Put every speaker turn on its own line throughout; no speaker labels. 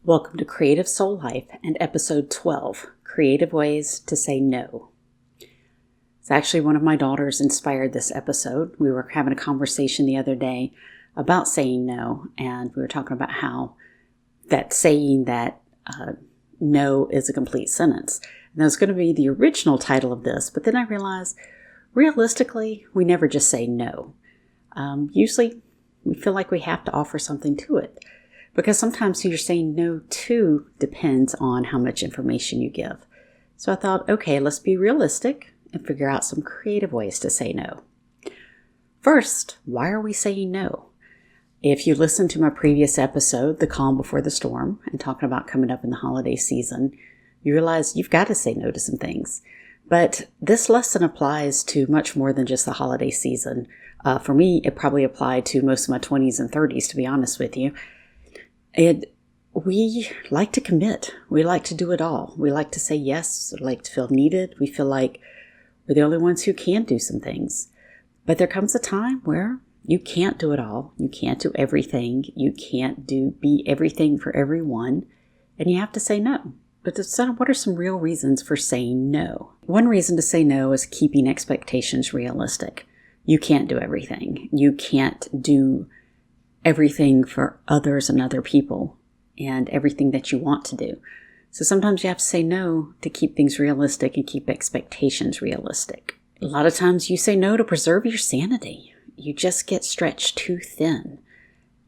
Welcome to Creative Soul Life and episode 12, Creative Ways to Say No. It's actually one of my daughters inspired this episode. We were having a conversation the other day about saying no, and we were talking about how that saying that no is a complete sentence. And that was going to be the original title of this, but then I realized, realistically, we never just say no. Usually, we feel like we have to offer something to it. Because sometimes who you're saying no to depends on how much information you give. So I thought, okay, let's be realistic and figure out some creative ways to say no. First, why are we saying no? If you listened to my previous episode, The Calm Before the Storm, and talking about coming up in the holiday season, you realize you've got to say no to some things. But this lesson applies to much more than just the holiday season. For me, it probably applied to most of my 20s and 30s, to be honest with you. And we like to commit. We like to do it all. We like to say yes. We like to feel needed. We feel like we're the only ones who can do some things. But there comes a time where you can't do it all. You can't do everything. You can't be everything for everyone. And you have to say no. But what are some real reasons for saying no? One reason to say no is keeping expectations realistic. You can't do everything. You can't do everything for others and other people and everything that you want to do. So sometimes you have to say no to keep things realistic and keep expectations realistic. A lot of times you say no to preserve your sanity. You just get stretched too thin.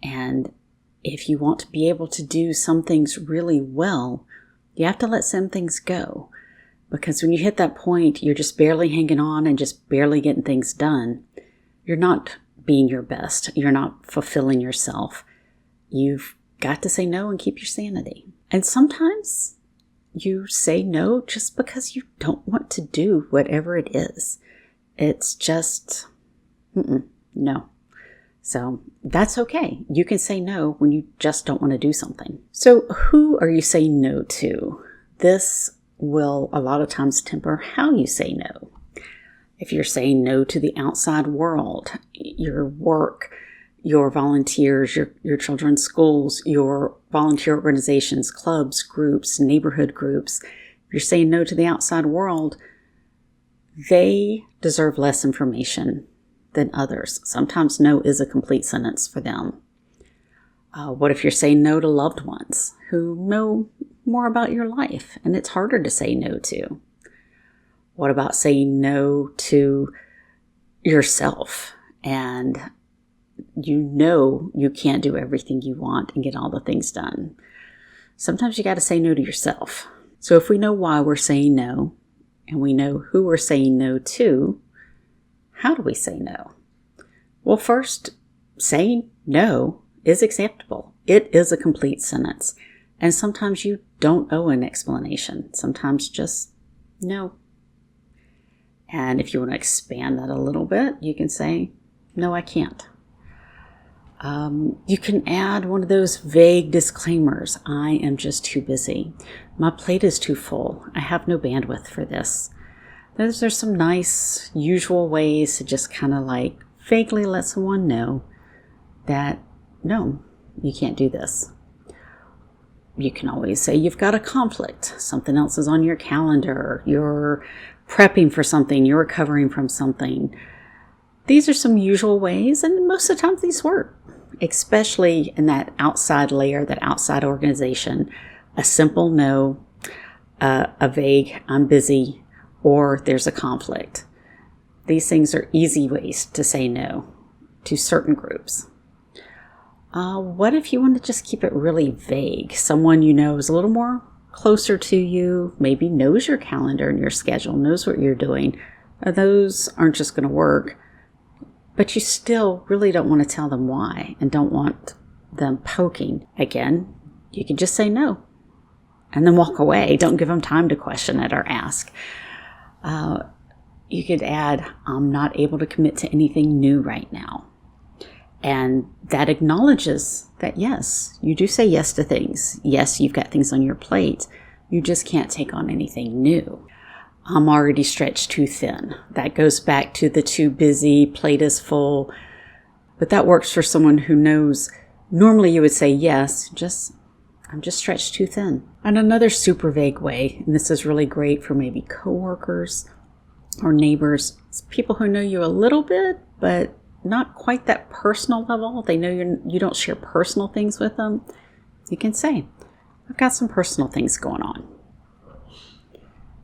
And if you want to be able to do some things really well, you have to let some things go. Because when you hit that point, you're just barely hanging on and just barely getting things done. You're not being your best. You're not fulfilling yourself. You've got to say no and keep your sanity. And sometimes you say no just because you don't want to do whatever it is. It's just, no. So that's okay. You can say no when you just don't want to do something. So who are you saying no to? This will a lot of times temper how you say no. If you're saying no to the outside world, your work, your volunteers, your children's schools, your volunteer organizations, clubs, groups, neighborhood groups, if you're saying no to the outside world, they deserve less information than others. Sometimes no is a complete sentence for them. What if you're saying no to loved ones who know more about your life and it's harder to say no to? What about saying no to yourself and you know you can't do everything you want and get all the things done? Sometimes you got to say no to yourself. So if we know why we're saying no and we know who we're saying no to, how do we say no? Well, first, saying no is acceptable. It is a complete sentence. And sometimes you don't owe an explanation. Sometimes just no. And if you want to expand that a little bit, you can say, no, I can't. You can add one of those vague disclaimers. I am just too busy. My plate is too full. I have no bandwidth for this. There's some nice, usual ways to just kind of like vaguely let someone know that, no, you can't do this. You can always say you've got a conflict. Something else is on your calendar. You're prepping for something. You're recovering from something. These are some usual ways, and most of the time these work, especially in that outside layer, that outside organization. A simple no, a vague I'm busy, or there's a conflict. These things are easy ways to say no to certain groups. What if you want to just keep it really vague? Someone you know is a little more closer to you, maybe knows your calendar and your schedule, knows what you're doing. Those aren't just going to work. But you still really don't want to tell them why and don't want them poking. Again, you can just say no and then walk away. Don't give them time to question it or ask. You could add, I'm not able to commit to anything new right now. And that acknowledges that, yes, you do say yes to things. Yes, you've got things on your plate. You just can't take on anything new. I'm already stretched too thin. That goes back to the too busy, plate is full. But that works for someone who knows, normally you would say yes, just I'm just stretched too thin. And another super vague way, and this is really great for maybe coworkers or neighbors, it's people who know you a little bit, but not quite that personal level. They know you don't share personal things with them. You can say, I've got some personal things going on.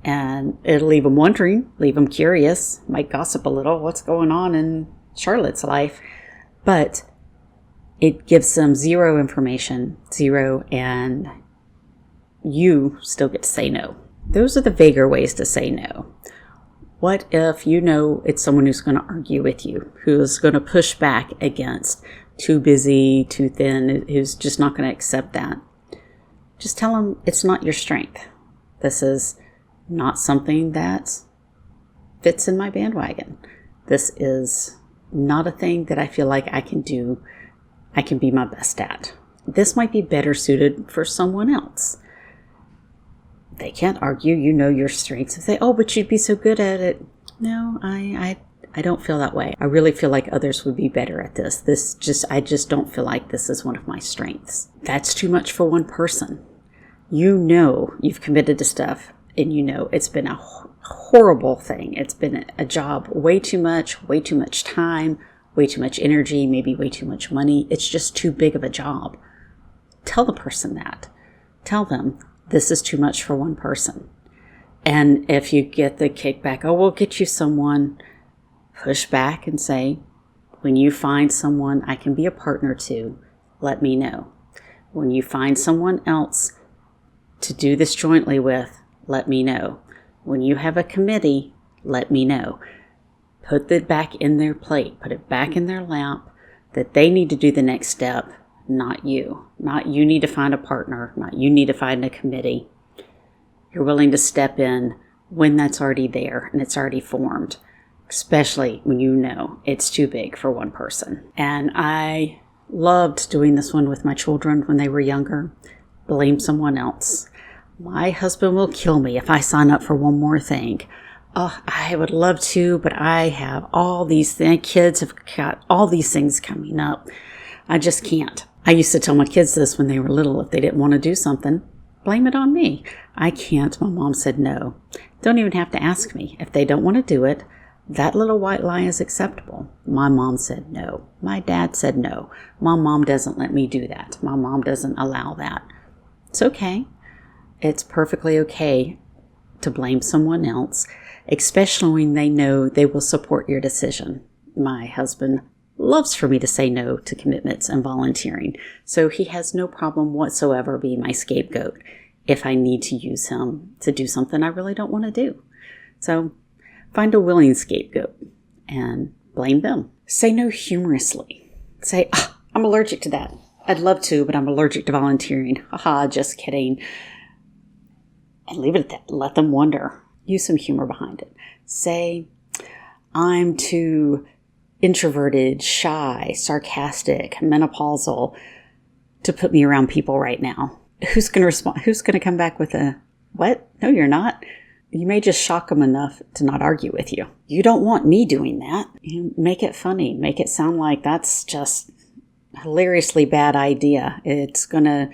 And it'll leave them wondering, leave them curious, might gossip a little, what's going on in Charlotte's life. But it gives them zero information, and you still get to say no. Those are the vaguer ways to say no. What if you know it's someone who's going to argue with you, who's going to push back against too busy, too thin, who's just not going to accept that? Just tell them it's not your strength. This is not something that fits in my bandwagon. This is not a thing that I feel like I can do, I can be my best at. This might be better suited for someone else. They can't argue, you know your strengths, and say, oh, but you'd be so good at it. No, I don't feel that way. I really feel like others would be better at this. I just don't feel like this is one of my strengths. That's too much for one person. You know you've committed to stuff, and you know it's been a horrible thing. It's been a job, way too much time, way too much energy, maybe way too much money. It's just too big of a job. Tell the person that. Tell them this is too much for one person. And if you get the kickback, oh, we'll get you someone, push back and say, when you find someone I can be a partner to, let me know. When you find someone else to do this jointly with, let me know. When you have a committee, let me know. Put it back in their plate, put it back in their lap, that they need to do the next step, not you. Not you need to find a partner, not you need to find a committee. You're willing to step in when that's already there and it's already formed, especially when you know it's too big for one person. And I loved doing this one with my children when they were younger. Blame someone else. My husband will kill me if I sign up for one more thing. Oh, I would love to, but I have all these things. Kids have got all these things coming up. I just can't. I used to tell my kids this when they were little. If they didn't want to do something, blame it on me. I can't. My mom said no. Don't even have to ask me. If they don't want to do it, that little white lie is acceptable. My mom said no. My dad said no. My mom doesn't let me do that. My mom doesn't allow that. It's okay. It's perfectly okay to blame someone else, especially when they know they will support your decision. My husband loves for me to say no to commitments and volunteering, so he has no problem whatsoever being my scapegoat if I need to use him to do something I really don't want to do. So find a willing scapegoat and blame them. Say no humorously. Say, I'm allergic to that. I'd love to, but I'm allergic to volunteering. Haha, just kidding. And leave it at that. Let them wonder. Use some humor behind it. Say, I'm too introverted, shy, sarcastic, menopausal to put me around people right now. Who's going to respond? Who's going to come back with a, what? No, you're not. You may just shock them enough to not argue with you. You don't want me doing that. You make it funny. Make it sound like that's just a hilariously bad idea. It's going to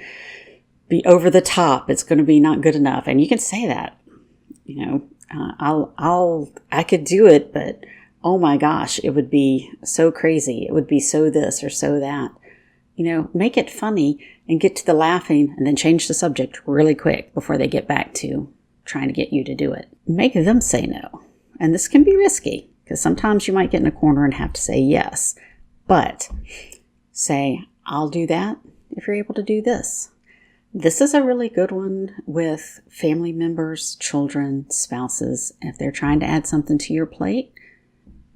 be over the top. It's going to be not good enough. And you can say that, I could do it, but oh my gosh, it would be so crazy. It would be so this or so that. Make it funny and get to the laughing and then change the subject really quick before they get back to trying to get you to do it. Make them say no. And this can be risky because sometimes you might get in a corner and have to say yes. But say, I'll do that if you're able to do this. This is a really good one with family members, children, spouses. If they're trying to add something to your plate,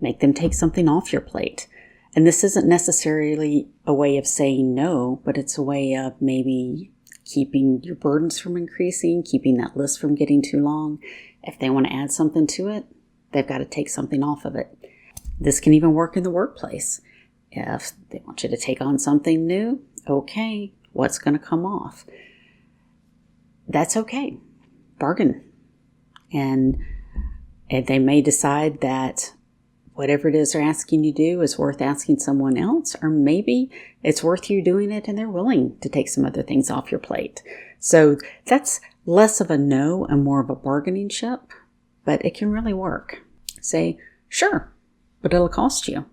make them take something off your plate. And this isn't necessarily a way of saying no, but it's a way of maybe keeping your burdens from increasing, keeping that list from getting too long. If they want to add something to it, they've got to take something off of it. This can even work in the workplace. If they want you to take on something new, okay, what's going to come off? That's okay. Bargain. And they may decide that whatever it is they're asking you to do is worth asking someone else, or maybe it's worth you doing it and they're willing to take some other things off your plate. So that's less of a no and more of a bargaining chip, but it can really work. Say, sure, but it'll cost you.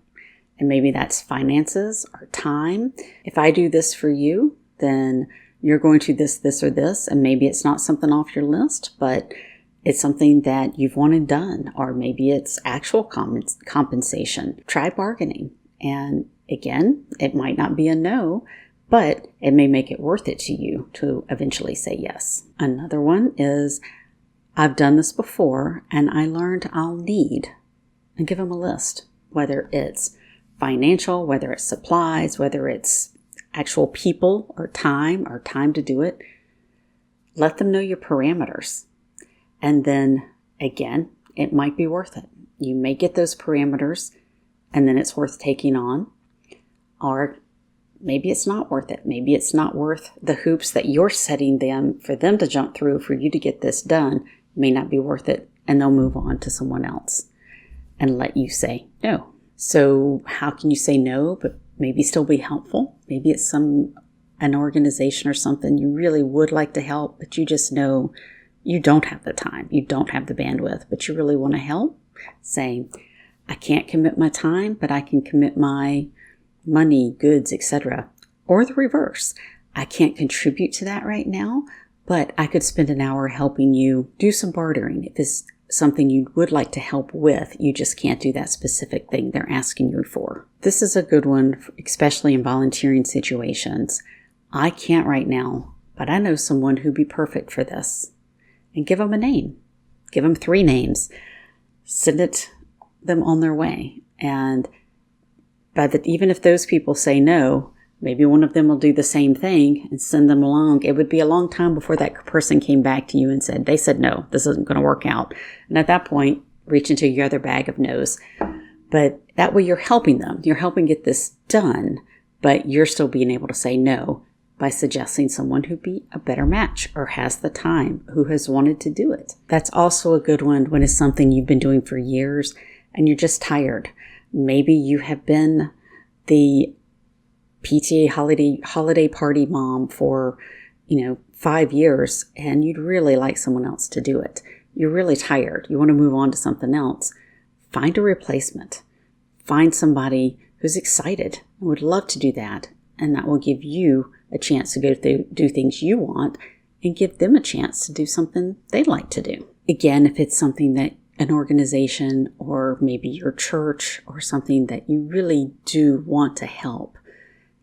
And maybe that's finances or time. If I do this for you, then you're going to this, or this, and maybe it's not something off your list, but it's something that you've wanted done, or maybe it's actual compensation. Try bargaining. And again, it might not be a no, but it may make it worth it to you to eventually say yes. Another one is, I've done this before and I learned I'll need, and give them a list, whether it's financial, whether it's supplies, whether it's actual people or time to do it. Let them know your parameters. And then again, it might be worth it. You may get those parameters and then it's worth taking on. Or maybe it's not worth it. Maybe it's not worth the hoops that you're setting them for them to jump through for you to get this done. It may not be worth it, and they'll move on to someone else and let you say no. So how can you say no, but maybe still be helpful? Maybe it's an organization or something you really would like to help, but you just know you don't have the time, you don't have the bandwidth, but you really want to help. Saying, I can't commit my time, but I can commit my money, goods, etc. Or the reverse. I can't contribute to that right now, but I could spend an hour helping you do some bartering. If it's something you would like to help with, you just can't do that specific thing they're asking you for. This is a good one, especially in volunteering situations. I can't right now, but I know someone who'd be perfect for this. And give them a name. Give them 3 names. Send them on their way. And even if those people say no, maybe one of them will do the same thing and send them along. It would be a long time before that person came back to you and said, they said no, this isn't going to work out. And at that point, reach into your other bag of no's. But that way you're helping them. You're helping get this done, but you're still being able to say no by suggesting someone who'd be a better match or has the time, who has wanted to do it. That's also a good one when it's something you've been doing for years and you're just tired. Maybe you have been the PTA holiday party mom for, 5 years, and you'd really like someone else to do it. You're really tired. You want to move on to something else. Find a replacement. Find somebody who's excited and would love to do that, and that will give you a chance to go do things you want and give them a chance to do something they'd like to do. Again, if it's something that an organization or maybe your church or something that you really do want to help,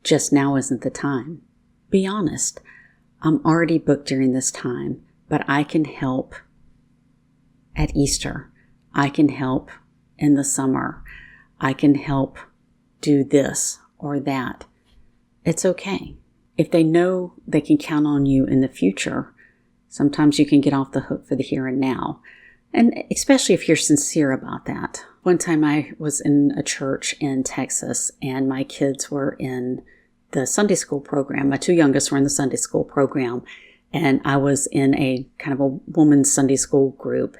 just now isn't the time. Be honest. I'm already booked during this time, but I can help at Easter. I can help in the summer. I can help do this or that. It's okay. If they know they can count on you in the future, sometimes you can get off the hook for the here and now. And especially if you're sincere about that. One time I was in a church in Texas and my kids were in the Sunday school program. My 2 youngest were in the Sunday school program, and I was in a kind of a woman's Sunday school group.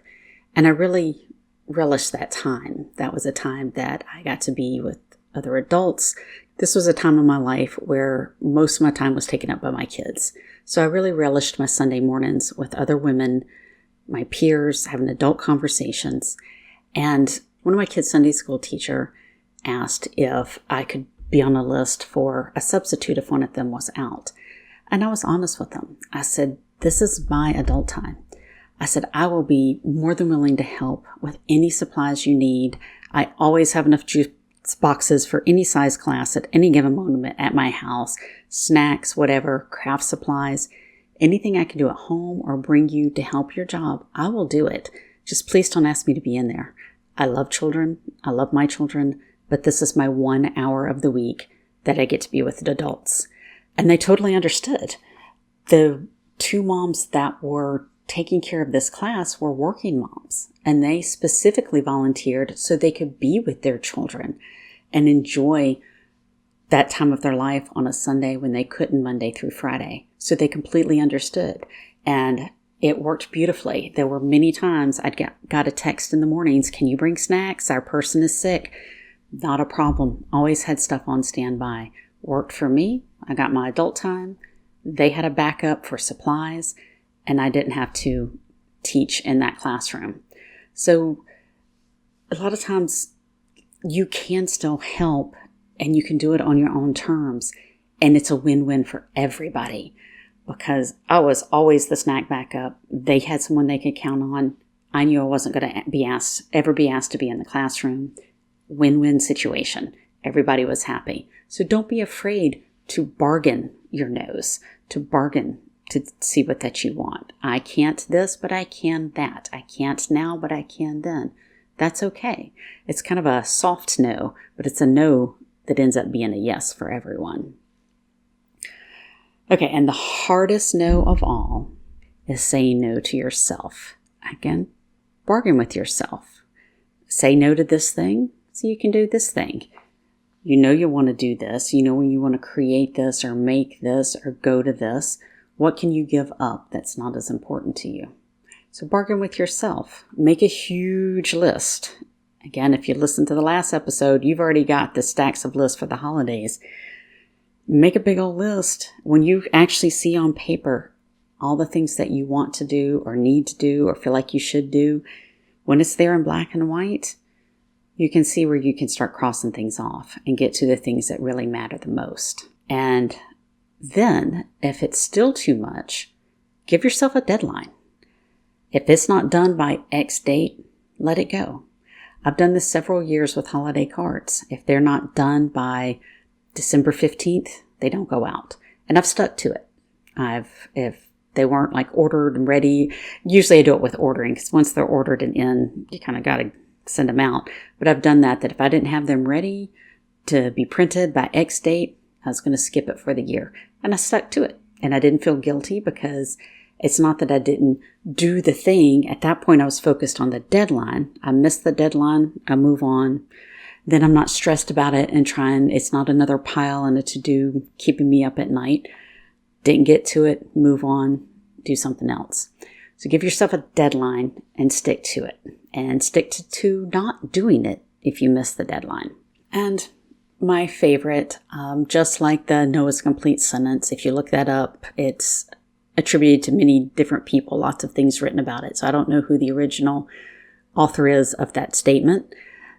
And I really relished that time. That was a time that I got to be with other adults. This was a time in my life where most of my time was taken up by my kids. So I really relished my Sunday mornings with other women, my peers, having adult conversations. And one of my kids' Sunday school teacher asked if I could be on a list for a substitute if one of them was out. And I was honest with them. I said, this is my adult time. I said, I will be more than willing to help with any supplies you need. I always have enough juice boxes for any size class at any given moment at my house, snacks, whatever, craft supplies, anything I can do at home or bring you to help your job, I will do it. Just please don't ask me to be in there. I love children. I love my children, but this is my 1 hour of the week that I get to be with adults. And they totally understood. The 2 moms that were taking care of this class were working moms, and they specifically volunteered so they could be with their children and enjoy that time of their life on a Sunday when they couldn't Monday through Friday. So they completely understood. And it worked beautifully. There were many times I'd got a text in the mornings, can you bring snacks? Our person is sick. Not a problem. Always had stuff on standby. Worked for me. I got my adult time. They had a backup for supplies, and I didn't have to teach in that classroom. So a lot of times you can still help, and you can do it on your own terms, and it's a win-win for everybody, because I was always the snack backup. They had someone they could count on. I knew I wasn't going to ever be asked to be in the classroom. Win-win situation. Everybody was happy. So don't be afraid to bargain your no's, to bargain to see what that you want. I can't this, but I can that. I can't now, but I can then. That's okay. It's kind of a soft no, but it's a no that ends up being a yes for everyone. Okay, and the hardest no of all is saying no to yourself. Again, bargain with yourself. Say no to this thing so you can do this thing. You know you want to do this. You know when you want to create this or make this or go to this. What can you give up that's not as important to you? So bargain with yourself. Make a huge list. Again, if you listen to the last episode, you've already got the stacks of lists for the holidays. Make a big old list. When you actually see on paper all the things that you want to do or need to do or feel like you should do, when it's there in black and white, you can see where you can start crossing things off and get to the things that really matter the most. And then, if it's still too much, give yourself a deadline. If it's not done by X date, let it go. I've done this several years with holiday cards. If they're not done by December 15th, they don't go out. And I've stuck to it. If they weren't like ordered and ready, usually I do it with ordering, because once they're ordered and in, you kind of got to send them out. But I've done that if I didn't have them ready to be printed by X date, I was going to skip it for the year. And I stuck to it. And I didn't feel guilty, because it's not that I didn't do the thing. At that point, I was focused on the deadline. I missed the deadline. I move on. Then I'm not stressed about it and it's not another pile and a to-do keeping me up at night. Didn't get to it, move on, do something else. So give yourself a deadline and stick to it. And stick to not doing it if you miss the deadline. And my favorite, just like the no is a complete sentence, if you look that up, it's attributed to many different people, lots of things written about it. So I don't know who the original author is of that statement.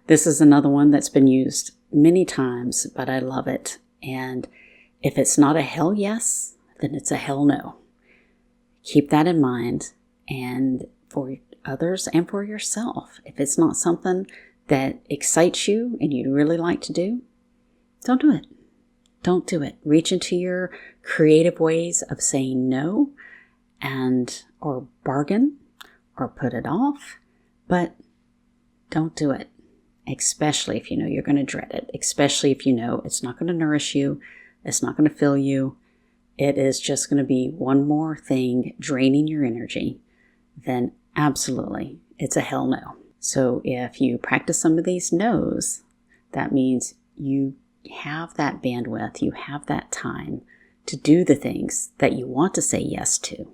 This is another one that's been used many times, but I love it. And if it's not a hell yes, then it's a hell no. Keep that in mind, and for others and for yourself. If it's not something that excites you and you'd really like to do, don't do it. Don't do it. Reach into your creative ways of saying no or bargain or put it off, but don't do it. Especially if you know you're going to dread it. Especially if you know it's not going to nourish you. It's not going to fill you. It is just going to be one more thing draining your energy. Then absolutely, it's a hell no. So if you practice some of these no's, that means you have that bandwidth, you have that time to do the things that you want to say yes to.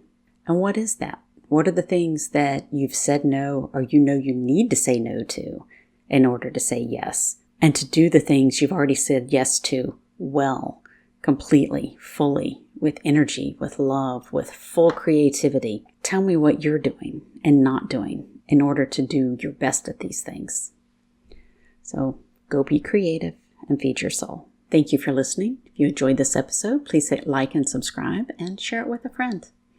And what is that? What are the things that you've said no or you know you need to say no to in order to say yes? And to do the things you've already said yes to well, completely, fully, with energy, with love, with full creativity. Tell me what you're doing and not doing in order to do your best at these things. So go be creative and feed your soul. Thank you for listening. If you enjoyed this episode, please hit like and subscribe and share it with a friend.